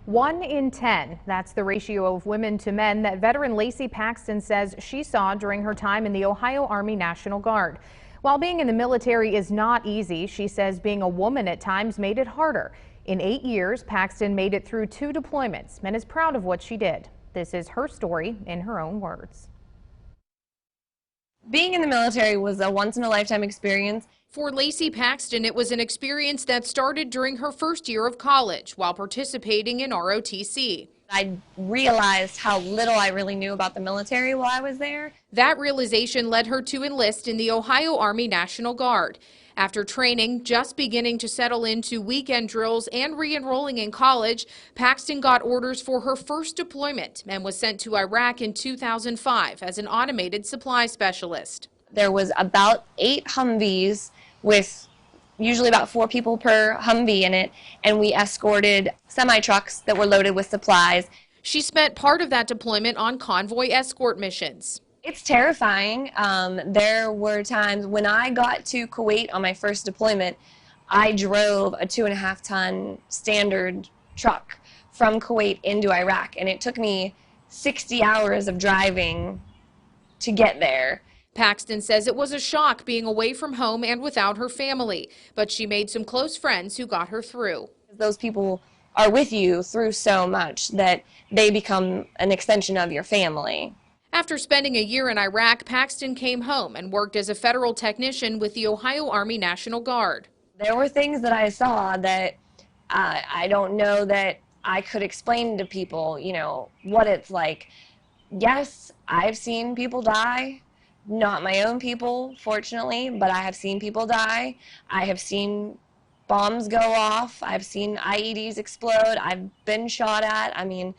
1 in 10. That's the ratio of women to men that veteran Lacey Paxton says she saw during her time in the Ohio Army National Guard. While being in the military is not easy, she says being a woman at times made it harder. In 8 years, Paxton made it through 2 deployments and is proud of what she did. This is her story in her own words. Being in the military was a once-in-a-lifetime experience. For Lacey Paxton, it was an experience that started during her first year of college while participating in ROTC. I realized how little I really knew about the military while I was there. That realization led her to enlist in the Ohio Army National Guard. After training, just beginning to settle into weekend drills and re-enrolling in college, Paxton got orders for her first deployment and was sent to Iraq in 2005 as an automated supply specialist. There was about 8 Humvees with usually about 4 people per Humvee in it, and we escorted semi-trucks that were loaded with supplies. She spent part of that deployment on convoy escort missions. It's terrifying. There were times when I got to Kuwait on my first deployment, I drove a 2.5-ton standard truck from Kuwait into Iraq, and it took me 60 hours of driving to get there. Paxton says it was a shock being away from home and without her family, but she made some close friends who got her through. Those people are with you through so much that they become an extension of your family. After spending a year in Iraq, Paxton came home and worked as a federal technician with the Ohio Army National Guard. There were things that I saw that I don't know that I could explain to people, what it's like. Yes, I've seen people die. Not my own people, fortunately, but I have seen people die. I have seen bombs go off. I've seen IEDs explode. I've been shot at. I mean,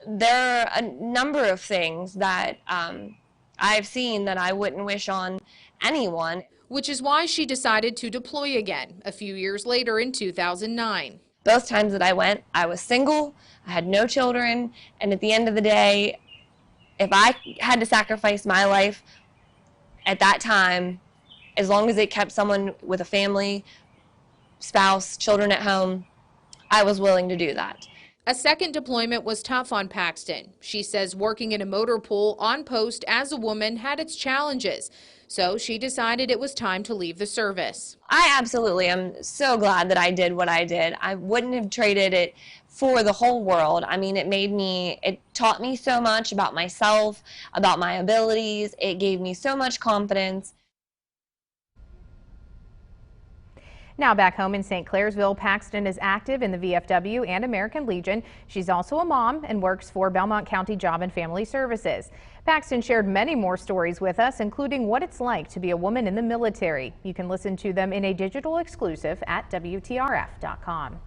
there are a number of things that I've seen that I wouldn't wish on anyone. Which is why she decided to deploy again a few years later in 2009. Both times that I went, I was single, I had no children, and at the end of the day, if I had to sacrifice my life at that time, as long as it kept someone with a family, spouse, children at home, I was willing to do that. A second deployment was tough on Paxton. She says working in a motor pool on post as a woman had its challenges, so she decided it was time to leave the service. I absolutely am so glad that I did what I did. I wouldn't have traded it for the whole world. I mean, it taught me so much about myself, about my abilities. It gave me so much confidence. Now back home in St. Clairsville, Paxton is active in the VFW and American Legion. She's also a mom and works for Belmont County Job and Family Services. Paxton shared many more stories with us, including what it's like to be a woman in the military. You can listen to them in a digital exclusive at WTRF.com.